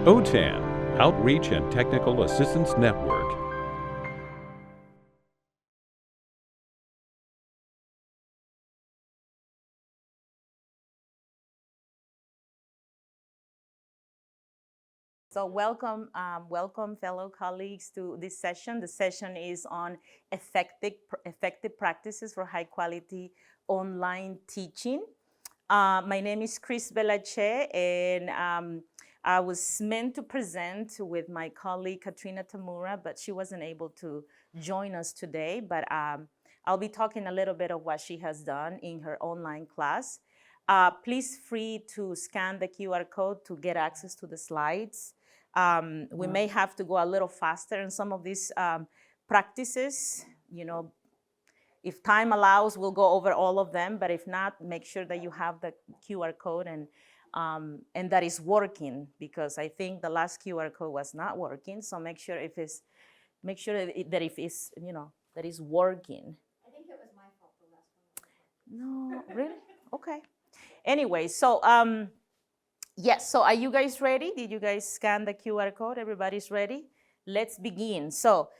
OTAN, Outreach and Technical Assistance Network. So welcome fellow colleagues to this session. The session is on effective practices for high quality online teaching. My name is Vela, and I was meant to present with my colleague Katrina Tamura, but she wasn't able to join us today. But I'll be talking a little bit of what she has done in her online class. Please free to scan the QR code to get access to the slides. We may have to go a little faster in some of these practices. You know, if time allows, we'll go over all of them, but if not, make sure that you have the QR code and that is working, because I think the last QR code was not working. So make sure that if it's, that is working. I think it was my fault the last one. No, really? Okay. Anyway, so yes, so are you guys ready? Did you guys scan the QR code? Everybody's ready? Let's begin. So,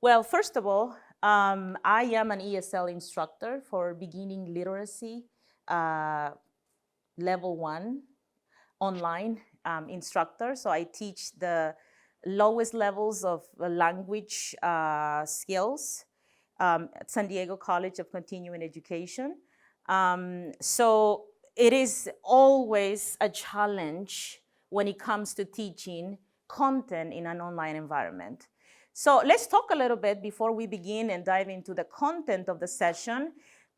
well, first of all, I am an ESL instructor for beginning literacy, level 1 online instructor. So I teach the lowest levels of language skills at San Diego College of Continuing Education. So it is always a challenge when it comes to teaching content in an online environment. So let's talk a little bit before we begin and dive into the content of the session.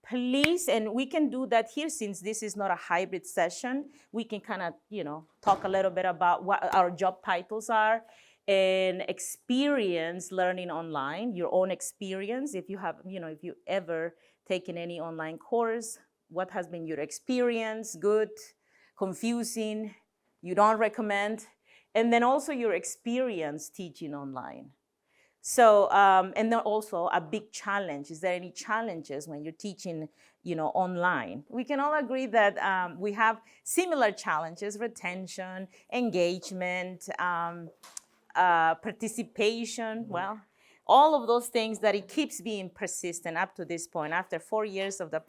Please, and we can do that here since this is not a hybrid session, we can kind of, talk a little bit about what our job titles are and experience learning online, your own experience. If you have, if you ever taken any online course, what has been your experience, good, confusing, you don't recommend, and then also your experience teaching online. So, and then also a big challenge. Is there any challenges when you're teaching, online? We can all agree that we have similar challenges: retention, engagement, participation. Well, all of those things that it keeps being persistent up to this point. After 4 years of the,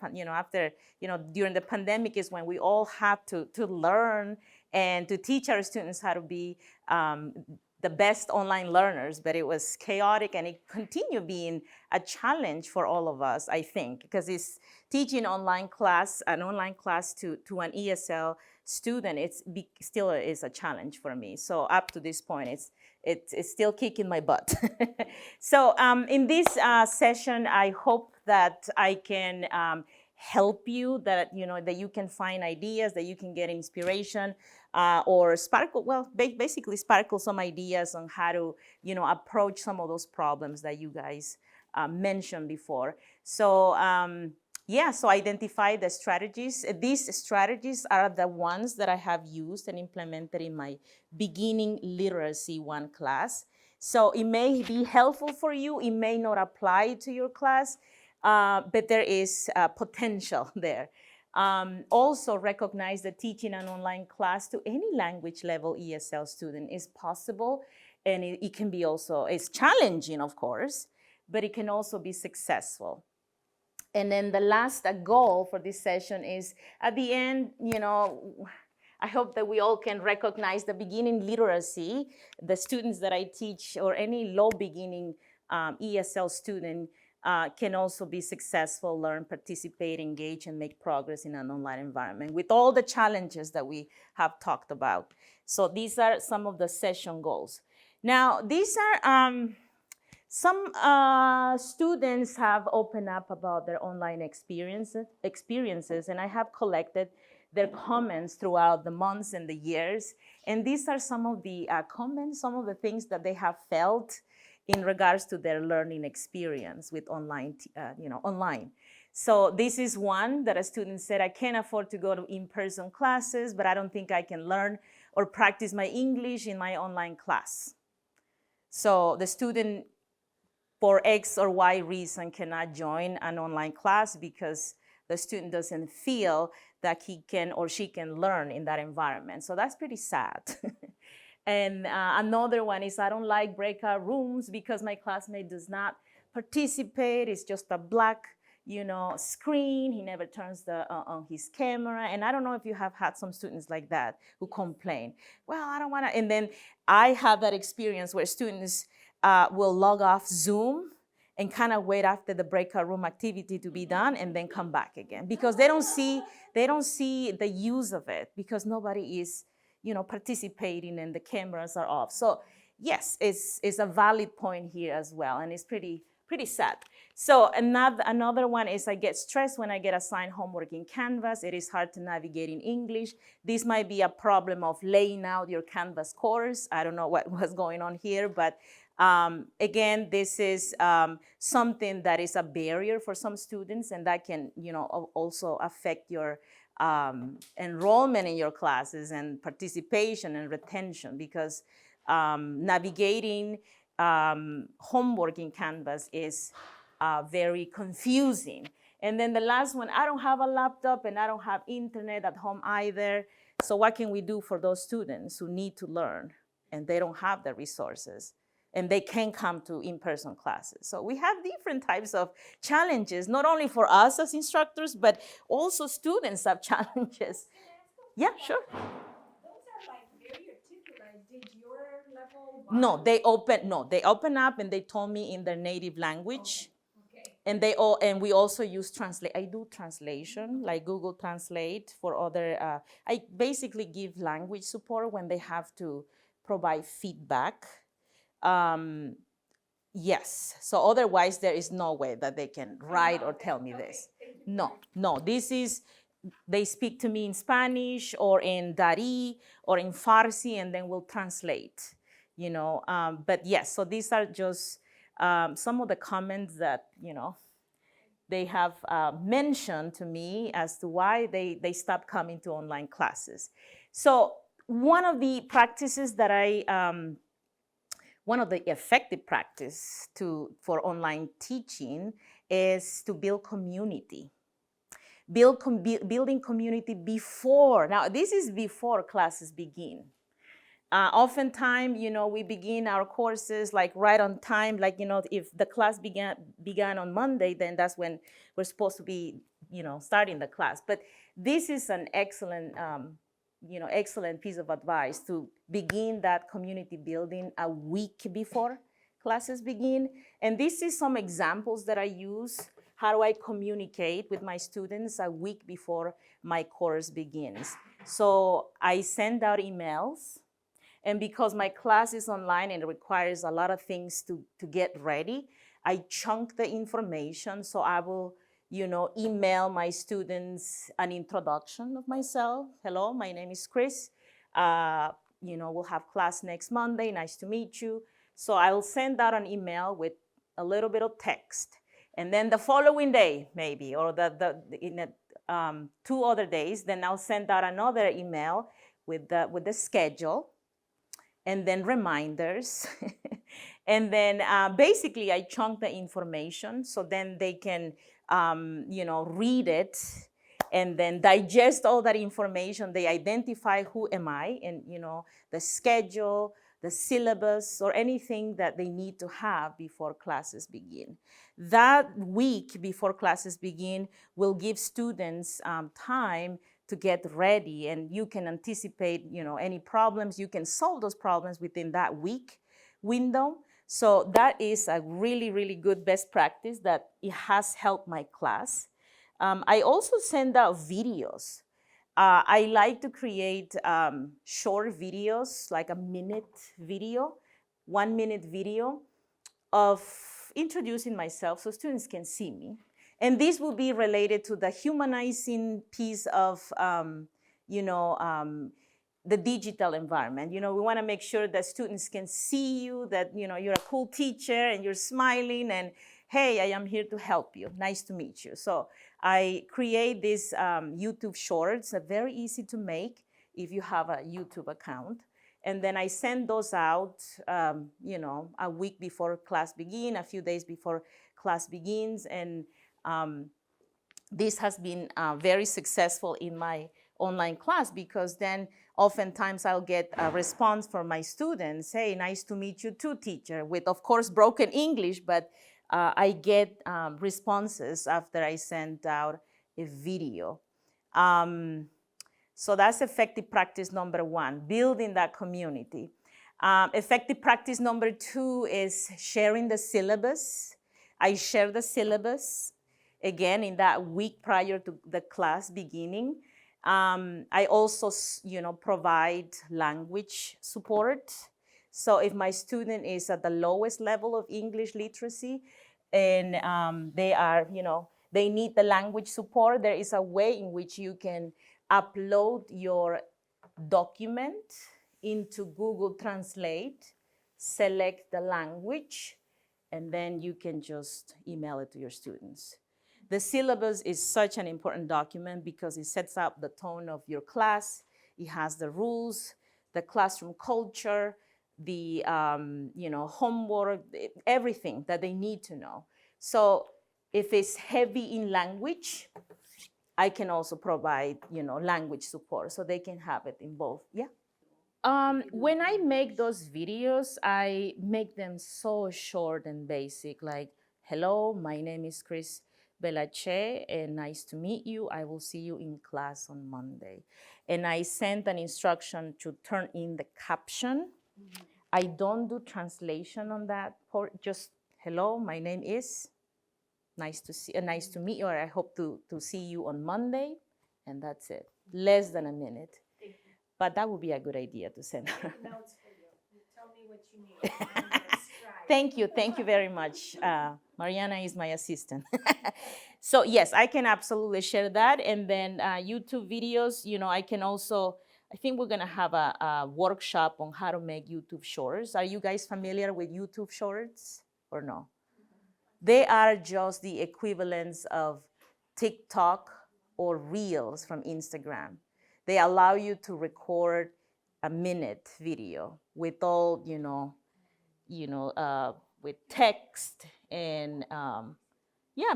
during the pandemic is when we all had to learn and to teach our students how to be the best online learners, but it was chaotic and it continued being a challenge for all of us, I think, because it's teaching an online class to an ESL student, still is a challenge for me. So up to this point, it's still kicking my butt. So in this session, I hope that I can help you, that that you can find ideas, that you can get inspiration, or basically sparkle some ideas on how to approach some of those problems that you guys mentioned before. So so identify the strategies. These strategies are the ones that I have used and implemented in my beginning literacy 1 class. So it may be helpful for you, it may not apply to your class, but there is potential there. Also recognize that teaching an online class to any language level ESL student is possible, and it can be also, it's challenging, of course, but it can also be successful. And then the last goal for this session is, at the end, I hope that we all can recognize the beginning literacy, the students that I teach, or any low beginning ESL student can also be successful, learn, participate, engage, and make progress in an online environment with all the challenges that we have talked about. So these are some of the session goals. Now, these are some students have opened up about their online experiences, and I have collected their comments throughout the months and the years. And these are some of the comments, some of the things that they have felt in regards to their learning experience with online, online. So this is one that a student said, I can't afford to go to in-person classes, but I don't think I can learn or practice my English in my online class. So the student, for X or Y reason, cannot join an online class because the student doesn't feel that he can or she can learn in that environment. So that's pretty sad. And another one is I don't like breakout rooms because my classmate does not participate. It's just a black, screen. He never turns on his camera. And I don't know if you have had some students like that who complain. Well, I don't want to. And then I have that experience where students will log off Zoom and kind of wait after the breakout room activity to be done and then come back again because they don't see the use of it because nobody is participating and the cameras are off. So yes, it's a valid point here as well, and it's pretty sad. So another one is I get stressed when I get assigned homework in Canvas. It is hard to navigate in English. This might be a problem of laying out your Canvas course. I don't know what was going on here, but again, this is something that is a barrier for some students, and that can also affect your enrollment in your classes and participation and retention because navigating homework in Canvas is very confusing. And then the last one, I don't have a laptop and I don't have internet at home either. So what can we do for those students who need to learn and they don't have the resources and they can't come to in-person classes? So we have different types of challenges, not only for us as instructors, but also students have challenges. Yeah, sure. Those are like very articulate. Did your level? No, they open up and they told me in their native language. Okay. And we also use translate. I do translation, like Google Translate for other. I basically give language support when they have to provide feedback. Yes. So otherwise, there is no way that they can write or tell me this. No. This is. They speak to me in Spanish or in Dari or in Farsi, and then we'll translate. But yes. So these are just some of the comments that they have mentioned to me as to why they stopped coming to online classes. So one of the practices that one of the effective practice for online teaching is to build community. Building community before. Now, this is before classes begin. Oftentimes, we begin our courses like right on time. Like, if the class began on Monday, then that's when we're supposed to be, starting the class. But this is an excellent, excellent piece of advice to begin that community building a week before classes begin. And this is some examples that I use. How do I communicate with my students a week before my course begins? So I send out emails. And because my class is online and it requires a lot of things to get ready, I chunk the information. So I will, email my students an introduction of myself. Hello, my name is Chris. We'll have class next Monday. Nice to meet you. So I'll send out an email with a little bit of text. And then the following day, maybe, or in 2 other days, then I'll send out another email with the schedule. And then reminders. And then basically I chunk the information so then they can, read it and then digest all that information. They identify who am I and, the schedule, the syllabus, or anything that they need to have before classes begin. That week before classes begin will give students time to get ready, and you can anticipate, any problems. You can solve those problems within that week window. So that is a really, really good best practice that it has helped my class. I also send out videos. I like to create short videos, like a minute video, 1 minute video of introducing myself so students can see me. And this will be related to the humanizing piece of, the digital environment. We want to make sure that students can see you, that, you're a cool teacher and you're smiling and, hey, I am here to help you. Nice to meet you. So I create these YouTube shorts that are very easy to make if you have a YouTube account. And then I send those out, a week before class begins, a few days before class begins. And this has been very successful in my online class, because then oftentimes I'll get a response from my students, hey, nice to meet you too, teacher, with of course broken English, but I get responses after I send out a video. So that's effective practice number one, building that community. Effective practice number two is sharing the syllabus. I share the syllabus again in that week prior to the class beginning. I also, provide language support. So if my student is at the lowest level of English literacy and they are, they need the language support, there is a way in which you can upload your document into Google Translate, select the language, and then you can just email it to your students. The syllabus is such an important document because it sets up the tone of your class. It has the rules, the classroom culture, the homework, everything that they need to know. So if it's heavy in language, I can also provide, language support so they can have it in both. Yeah. When I make those videos, I make them so short and basic, like, hello, my name is Chris Belache, and nice to meet you. I will see you in class on Monday. And I sent an instruction to turn in the caption. I don't do translation on that part, just hello, my name is, nice to meet you, or I hope to see you on Monday, and that's it. Less than a minute. But that would be a good idea to send her. Notes for you. You tell me what you need. I'm gonna scribe. Thank you very much. Mariana is my assistant. So yes, I can absolutely share that. And then YouTube videos, I can also, I think we're gonna have a workshop on how to make YouTube shorts. Are you guys familiar with YouTube shorts or no? They are just the equivalents of TikTok or Reels from Instagram. They allow you to record a minute video with all, with text and,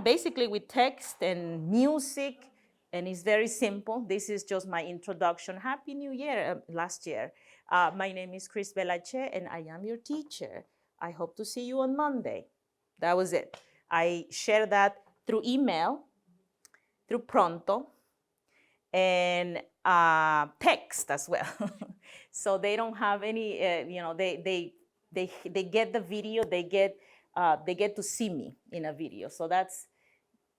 basically with text and music, and it's very simple. This is just my introduction. Happy New Year, last year. My name is Chris Belache, and I am your teacher. I hope to see you on Monday. That was it. I share that through email, through Pronto, and text as well. So they don't have any, they get the video, they get to see me in a video. So that's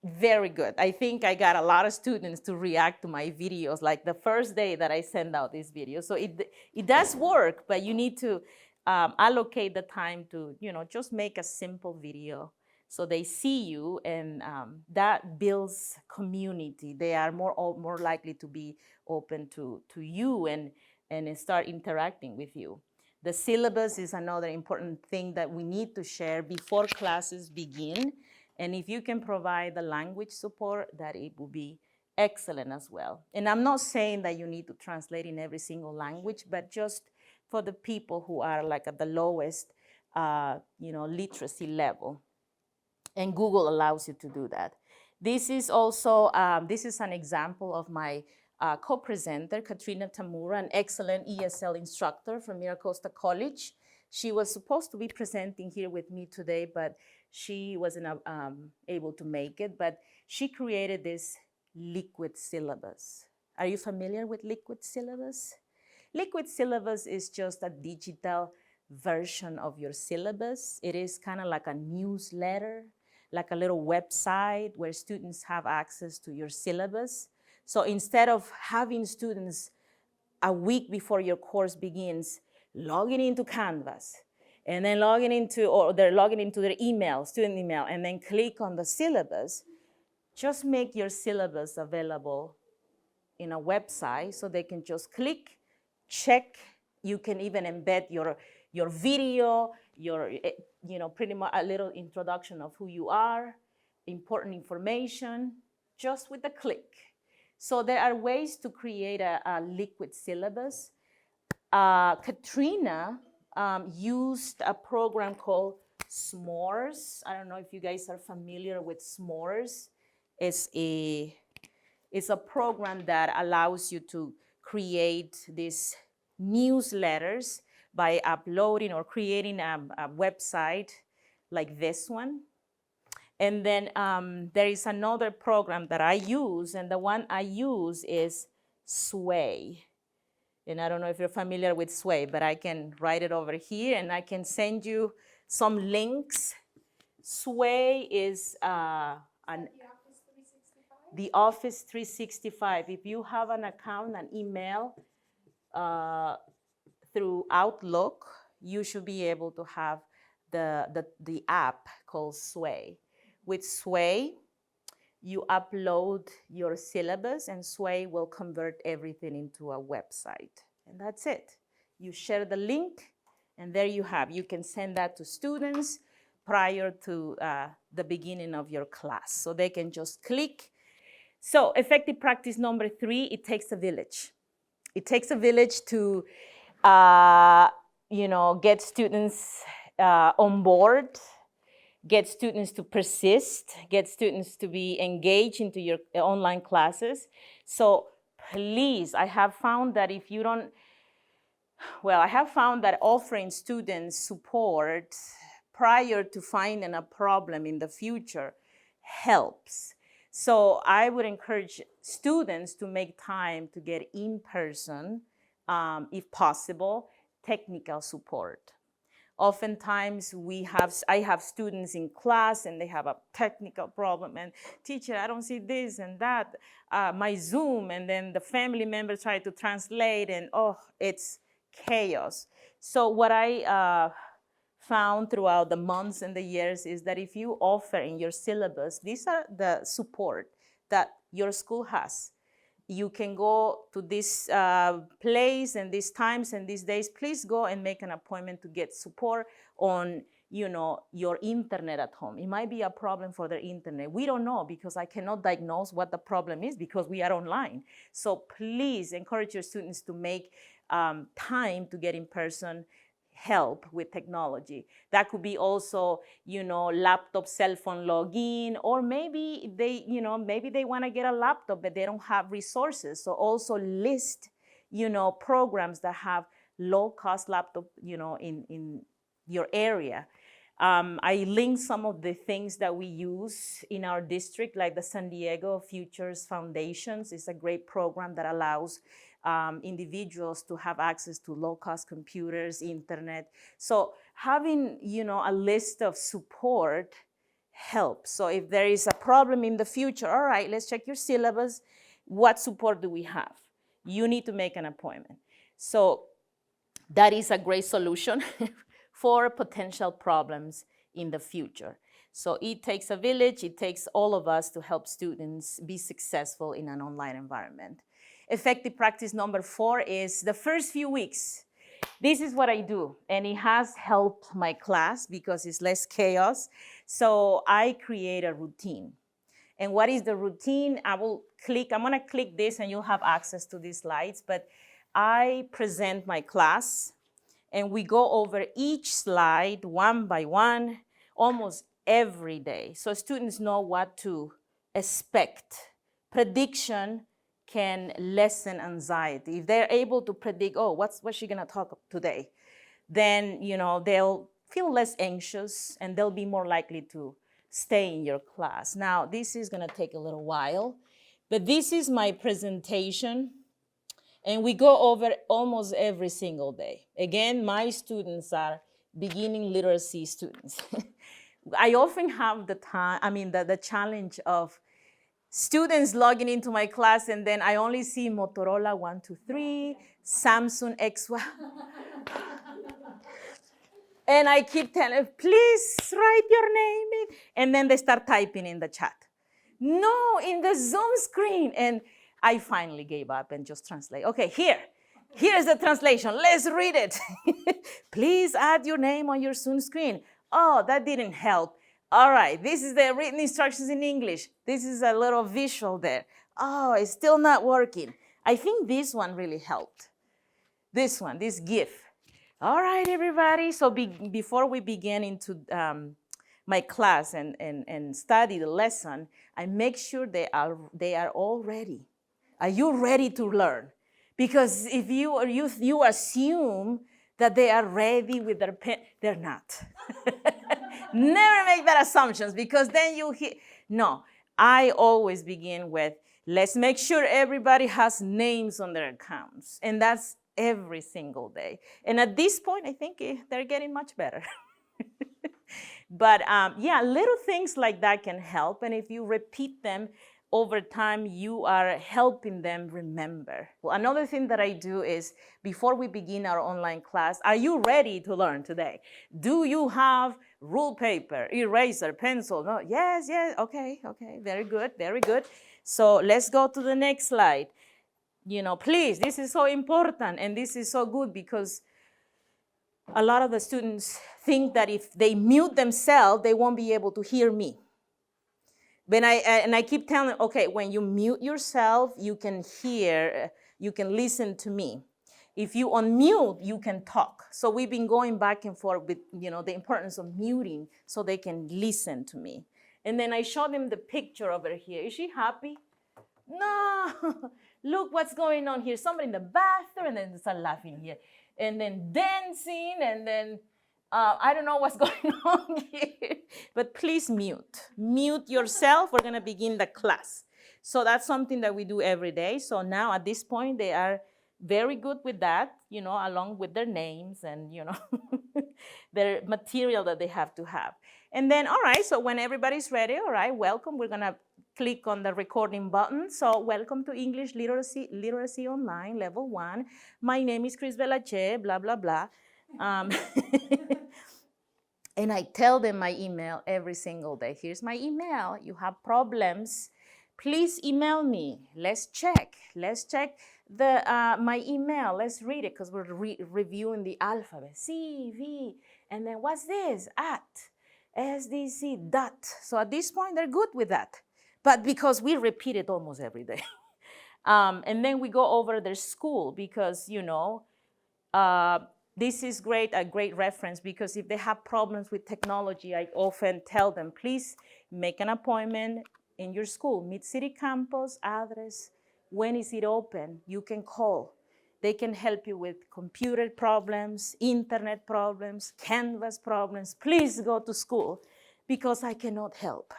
very good. I think I got a lot of students to react to my videos, like the first day that I send out this video. So it does work, but you need to allocate the time to, just make a simple video so they see you, and that builds community. They are more likely to be open to you and start interacting with you. The syllabus is another important thing that we need to share before classes begin. And if you can provide the language support, that it will be excellent as well. And I'm not saying that you need to translate in every single language, but just for the people who are like at the lowest, literacy level. And Google allows you to do that. This is also, this is an example of my co-presenter, Katrina Tamura, an excellent ESL instructor from Miracosta College. She was supposed to be presenting here with me today, but she wasn't able to make it. But she created this liquid syllabus. Are you familiar with liquid syllabus? Liquid syllabus is just a digital version of your syllabus. It is kind of like a newsletter, like a little website where students have access to your syllabus. So instead of having students a week before your course begins logging into Canvas and then they're logging into their email, student email, and then click on the syllabus, just make your syllabus available in a website so they can just click, check. You can even embed your video, pretty much a little introduction of who you are, important information, just with a click. So there are ways to create a liquid syllabus. Katrina used a program called S'mores. I don't know if you guys are familiar with S'mores. is a program that allows you to create these newsletters by uploading or creating a website like this one. And then there is another program that I use, and the one I use is Sway. And I don't know if you're familiar with Sway, but I can write it over here and I can send you some links. Sway is the Office 365. If you have an account, an email through Outlook, you should be able to have the app called Sway. With Sway, you upload your syllabus and Sway will convert everything into a website. And that's it. You share the link and there you have. You can send that to students prior to the beginning of your class. So they can just click. So effective practice number 3, it takes a village. It takes a village to get students on board, get students to persist, get students to be engaged into your online classes. So please, I have found that offering students support prior to finding a problem in the future helps. So I would encourage students to make time to get in person, if possible, technical support. Oftentimes I have students in class and they have a technical problem and teacher, I don't see this and that, my Zoom, and then the family members try to translate and it's chaos. So what I found throughout the months and the years is that if you offer in your syllabus, these are the support that your school has. You can go to this place and these times and these days. Please go and make an appointment to get support on your internet at home. It might be a problem for their internet. We don't know because I cannot diagnose what the problem is because we are online. So please encourage your students to make time to get in person help with technology. That could be also, laptop, cell phone login, or maybe they want to get a laptop, but they don't have resources. So also list, programs that have low-cost laptop, in your area. I linked some of the things that we use in our district, like the San Diego Futures Foundations. It's a great program that allows individuals to have access to low-cost computers, internet. So having, a list of support helps. So if there is a problem in the future, all right, let's check your syllabus. What support do we have? You need to make an appointment. So that is a great solution for potential problems in the future. So it takes a village, it takes all of us to help students be successful in an online environment. Effective practice number 4 is the first few weeks. This is what I do, and it has helped my class because it's less chaos. So I create a routine. And what is the routine? I'm gonna click this and you'll have access to these slides, but I present my class and we go over each slide one by one, almost every day. So students know what to expect. Prediction can lessen anxiety. If they're able to predict, what's she gonna talk today? Then, they'll feel less anxious and they'll be more likely to stay in your class. Now, this is gonna take a little while, but this is my presentation. And we go over almost every single day. Again, my students are beginning literacy students. I often have the challenge of students logging into my class and then I only see Motorola 123, Samsung X1. And I keep telling, please write your name. And then they start typing in the chat. No, in the Zoom screen. And I finally gave up and just translate. Okay, here's the translation. Let's read it. Please add your name on your Zoom screen. Oh, that didn't help. All right, this is the written instructions in English. This is a little visual there. Oh, it's still not working. I think this one really helped. This one, this GIF. All right, everybody. So before we begin into my class and study the lesson, I make sure they are all ready. Are you ready to learn? Because if you assume that they are ready with their pen, they're not. Never make that assumptions, because then no. I always begin with, let's make sure everybody has names on their accounts. And that's every single day. And at this point, I think they're getting much better. But yeah, little things like that can help. And if you repeat them over time, you are helping them remember. Well, another thing that I do is, before we begin our online class, are you ready to learn today? Do you have rule paper, eraser, pencil? No, yes, okay, very good, very good. So let's go to the next slide. Please, this is so important, and this is so good, because a lot of the students think that if they mute themselves, they won't be able to hear me. And I keep telling them, okay, when you mute yourself, you can hear, you can listen to me. If you unmute, you can talk. So we've been going back and forth with, the importance of muting so they can listen to me. And then I show them the picture over here. Is she happy? No, look what's going on here. Somebody in the bathroom, and then they start laughing here. And then dancing, and then I don't know what's going on here. But please mute. Mute yourself. We're going to begin the class. So that's something that we do every day. So now at this point, they are very good with that, along with their names and, their material that they have to have. And then, all right, so when everybody's ready, all right, welcome. We're going to click on the recording button. So welcome to English Literacy Online, Level 1. My name is Vela, blah, blah, blah. And I tell them my email every single day. Here's my email. You have problems, please email me. Let's check my email. Let's read it, because we're reviewing the alphabet. C, V, and then what's this? At, SDC, dot. So at this point, they're good with that. But because we repeat it almost every day. And then we go over their school, because, this is a great reference, because if they have problems with technology, I often tell them, please make an appointment in your school, Mid-City campus, address, when is it open? You can call. They can help you with computer problems, internet problems, Canvas problems. Please go to school, because I cannot help.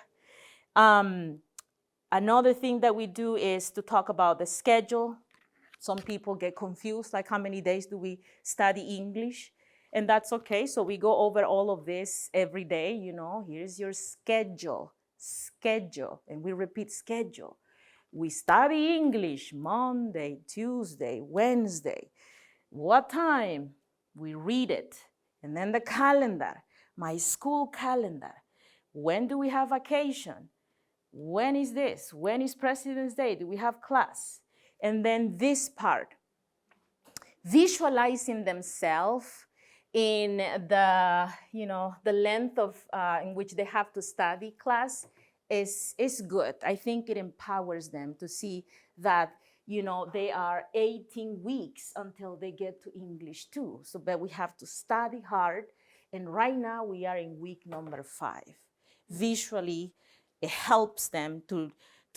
Another thing that we do is to talk about the schedule. Some people get confused, like how many days do we study English? And that's okay. So we go over all of this every day. Here's your schedule, and we repeat schedule. We study English Monday, Tuesday, Wednesday. What time? We read it. And then the calendar, my school calendar. When do we have vacation? When is this? When is President's Day? Do we have class? And then this part, visualizing themselves in the length of in which they have to study class is good. I think it empowers them to see that, they are 18 weeks until they get to English 2. So, but we have to study hard. And right now we are in week number 5. Visually, it helps them to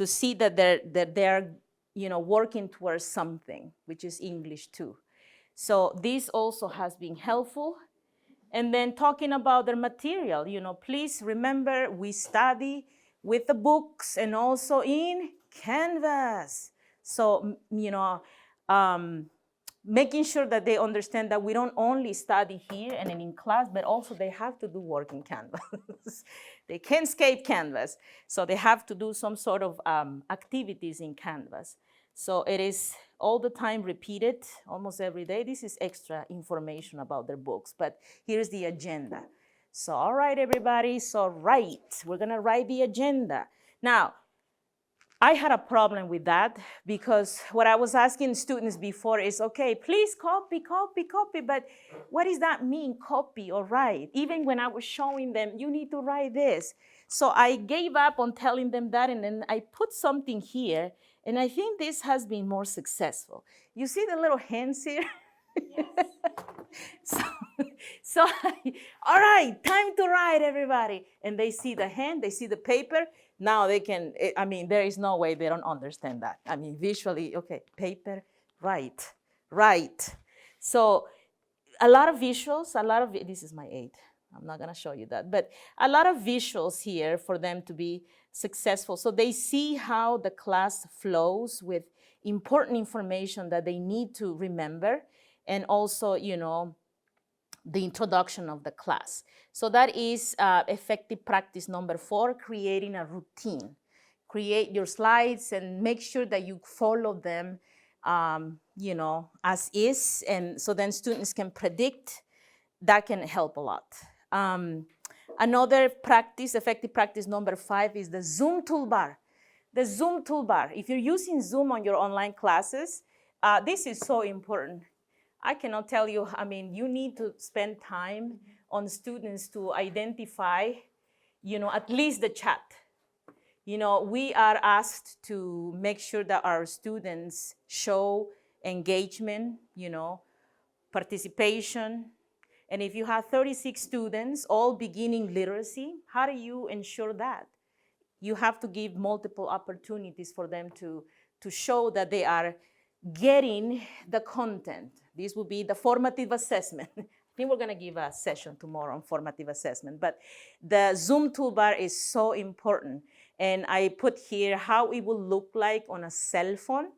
see that they're working towards something, which is English 2. So this also has been helpful. And then talking about their material, please remember, we study with the books and also in Canvas. So, making sure that they understand that we don't only study here and in class, but also they have to do work in Canvas. They can't escape Canvas. So they have to do some sort of activities in Canvas. So it is all the time repeated, almost every day. This is extra information about their books, but here's the agenda. So, all right, everybody, so we're gonna write the agenda. Now, I had a problem with that, because what I was asking students before is, okay, please copy, but what does that mean, copy or write? Even when I was showing them, you need to write this. So I gave up on telling them that, and then I put something here, and I think this has been more successful. You see the little hands here? Yes. so, so all right, time to write, everybody. And they see the hand, they see the paper. Now they can, I mean, there is no way they don't understand that. I mean, visually, okay, paper, write. So a lot of visuals, this is my 8. I'm not gonna show you that, but a lot of visuals here for them to be successful. So they see how the class flows with important information that they need to remember, and also, the introduction of the class. So that is effective practice number 4, creating a routine. Create your slides and make sure that you follow them, as is, and so then students can predict. That can help a lot. Another practice, effective practice number 5, is the Zoom toolbar. The Zoom toolbar. If you're using Zoom on your online classes, this is so important. I cannot tell you, I mean, you need to spend time on students to identify, at least the chat. We are asked to make sure that our students show engagement, participation. And if you have 36 students, all beginning literacy, how do you ensure that? You have to give multiple opportunities for them to show that they are getting the content. This will be the formative assessment. I think we're gonna give a session tomorrow on formative assessment, but the Zoom toolbar is so important. And I put here how it will look like on a cell phone.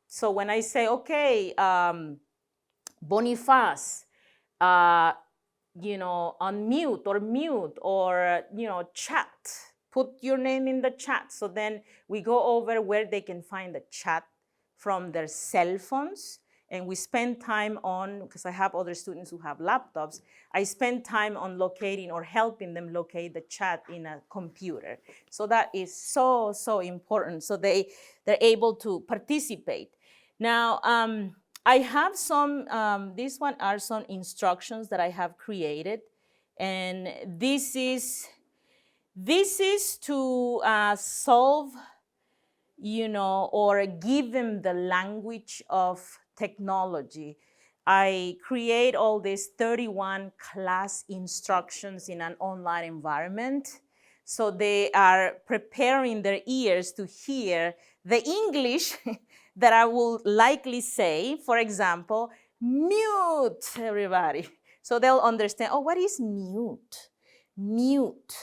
So when I say, okay, Boniface, unmute or mute or, chat, put your name in the chat. So then we go over where they can find the chat from their cell phones. And we spend time on, because I have other students who have laptops, I spend time on locating or helping them locate the chat in a computer. So that is so, so important. So they're able to participate. Now, I have some, these one are some instructions that I have created. And this is to solve, or give them the language of technology. I create all these 31 class instructions in an online environment. So they are preparing their ears to hear the English that I will likely say. For example, mute, everybody. So they'll understand, oh, what is mute? Mute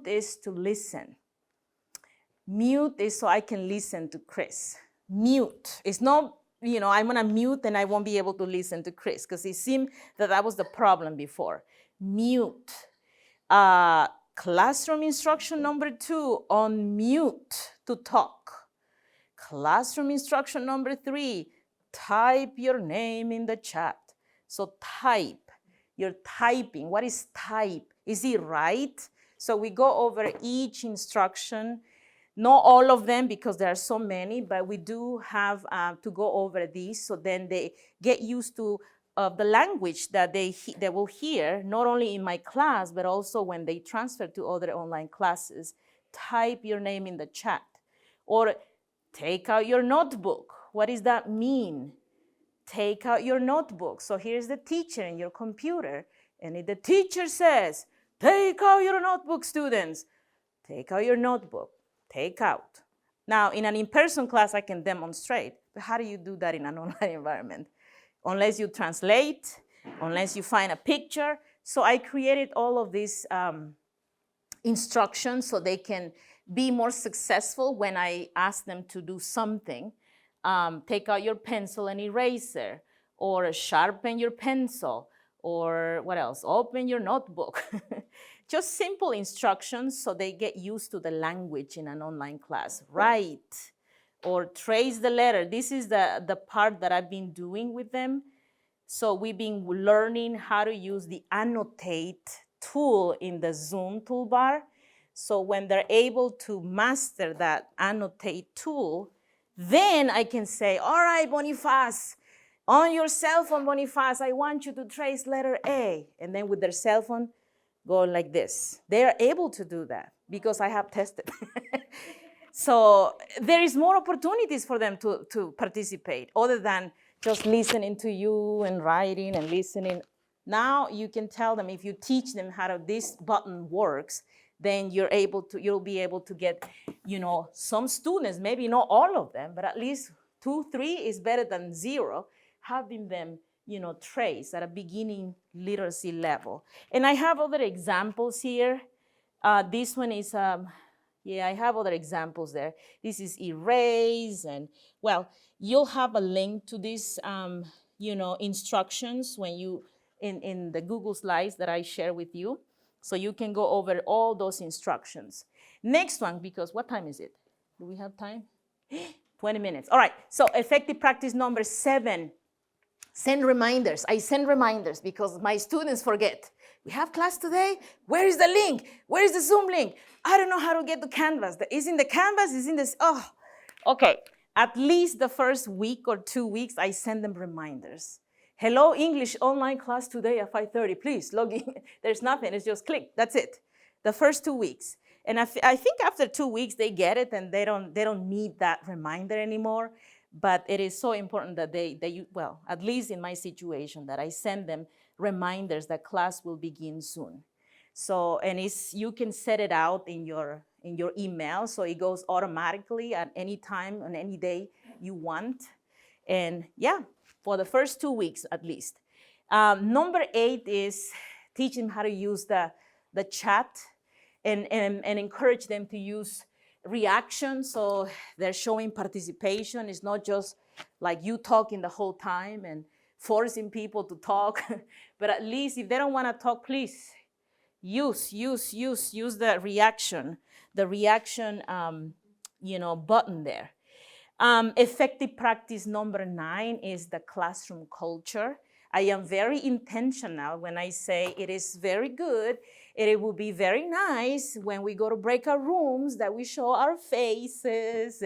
is to listen. Mute is so I can listen to Chris. Mute. It's not, I'm gonna mute and I won't be able to listen to Chris, because it seemed that was the problem before. Mute. Classroom instruction number 2, unmute to talk. Classroom instruction number 3, type your name in the chat. So type, you're typing. What is type? Is it right? So we go over each instruction. Not all of them, because there are so many, but we do have to go over these, so then they get used to the language that they will hear, not only in my class, but also when they transfer to other online classes. Type your name in the chat. Or take out your notebook. What does that mean? Take out your notebook. So here's the teacher in your computer, and if the teacher says, take out your notebook, students, take out your notebook. Take out. Now, in an in-person class, I can demonstrate, but how do you do that in an online environment? Unless you translate, unless you find a picture. So I created all of these instructions so they can be more successful when I ask them to do something. Take out your pencil and eraser, or sharpen your pencil, or what else? Open your notebook. Just simple instructions so they get used to the language in an online class. Write or trace the letter. This is the part that I've been doing with them. So we've been learning how to use the annotate tool in the Zoom toolbar. So when they're able to master that annotate tool, then I can say, all right, Boniface, on your cell phone, Boniface, I want you to trace letter A. And then with their cell phone, go like this. They are able to do that because I have tested. So there is more opportunities for them to participate other than just listening to you and writing and listening. Now you can tell them, if you teach them how to, this button works, then you'll be able to get, some students, maybe not all of them, but at least 2, 3 is better than 0, having them, trace at a beginning literacy level. And I have other examples here. This one is, I have other examples there. This is erase, and well, you'll have a link to these, instructions when you, in the Google Slides that I share with you. So you can go over all those instructions. Next one, because what time is it? Do we have time? 20 minutes. All right, so effective practice number 7. Send reminders. I send reminders because my students forget. We have class today. Where is the link? Where is the Zoom link? I don't know how to get to Canvas. Is in the Canvas? Is in this? Oh, okay. At least the first week or 2 weeks, I send them reminders. Hello, English online class today at 5:30. Please log in. There's nothing. It's just click. That's it. The first 2 weeks. And I think after 2 weeks, they get it and they don't need that reminder anymore. But it is so important that well, at least in my situation, that I send them reminders that class will begin soon. So, and you can set it out in your email, so it goes automatically at any time, on any day you want. And yeah, for the first 2 weeks at least. Number 8 is teach them how to use the chat and encourage them to use reaction, so they're showing participation. It's not just like you talking the whole time and forcing people to talk, but at least if they don't want to talk, please use the reaction button there. Effective practice number 9 is the classroom culture. I am very intentional when I say it is very good. It will be very nice when we go to breakout rooms that we show our faces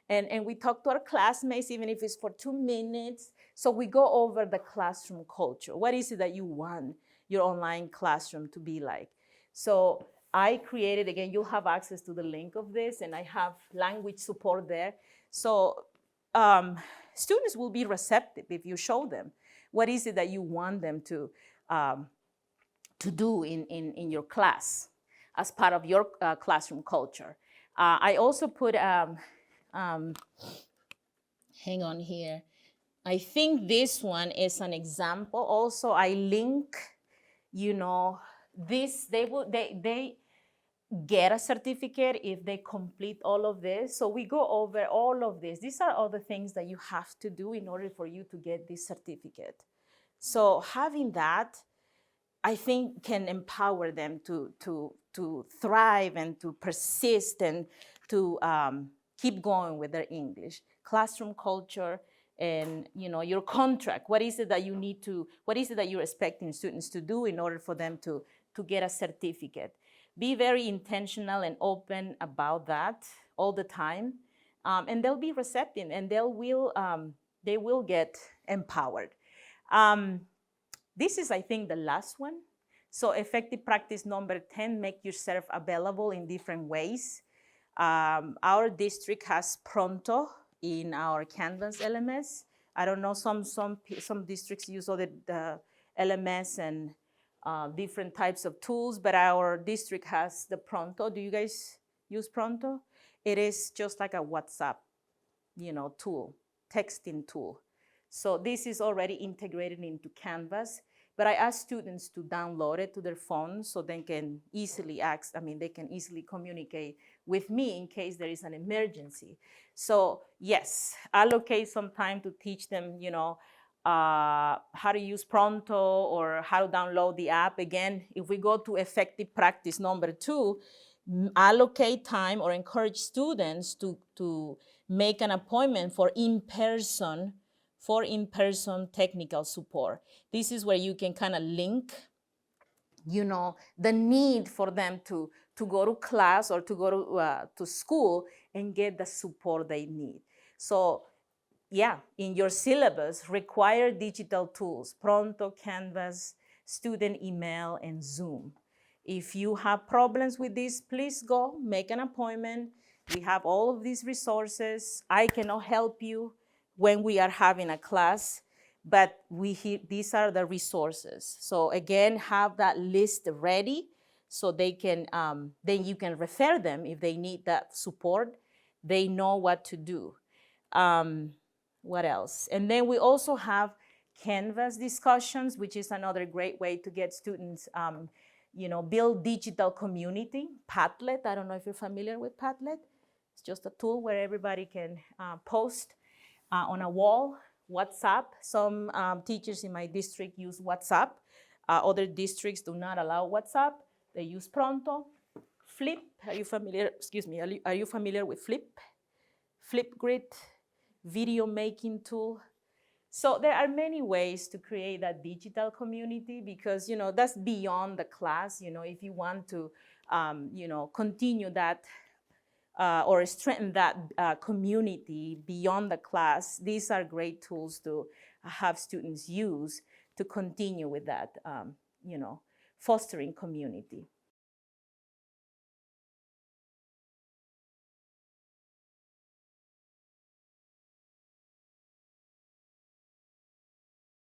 and we talk to our classmates, even if it's for 2 minutes. So we go over the classroom culture. What is it that you want your online classroom to be like? So I created, again, you'll have access to the link of this, and I have language support there. So students will be receptive if you show them what is it that you want them to do in your class as part of your classroom culture. I also put, hang on here. I think this one is an example. Also, I link, this, they get a certificate if they complete all of this. So we go over all of this. These are all the things that you have to do in order for you to get this certificate. So having that, I think, can empower them to thrive and to persist and to keep going with their English. Classroom culture and your contract. What is it that you need to, what is it that you're expecting students to do in order for them to get a certificate? Be very intentional and open about that all the time. And they'll be receptive and they will get empowered. This is, I think, the last one. So effective practice number 10, make yourself available in different ways. Our district has Pronto in our Canvas LMS. I don't know, some districts use all the LMS and different types of tools, but our district has the Pronto. Do you guys use Pronto? It is just like a WhatsApp, tool, texting tool. So this is already integrated into Canvas, but I ask students to download it to their phones so they can easily they can easily communicate with me in case there is an emergency. So yes, allocate some time to teach them, how to use Pronto or how to download the app. Again, if we go to effective practice number 2, allocate time or encourage students to make an appointment for in-person technical support. This is where you can kind of link, the need for them to go to class or to go to school and get the support they need. So yeah, in your syllabus, require digital tools, Pronto, Canvas, student email, and Zoom. If you have problems with this, please go make an appointment. We have all of these resources. I cannot help you, when we are having a class, but these are the resources. So again, have that list ready so they can, then you can refer them if they need that support. They know what to do. What else? And then we also have Canvas discussions, which is another great way to get students, build digital community. Padlet, I don't know if you're familiar with Padlet. It's just a tool where everybody can post on a wall. WhatsApp, some teachers in my district use WhatsApp. Other districts do not allow WhatsApp. They use Pronto. Flip, are you familiar, are you familiar with Flip? Flipgrid, video making tool. So there are many ways to create that digital community because, that's beyond the class. If you want to, continue that or strengthen that community beyond the class, these are great tools to have students use to continue with that, fostering community.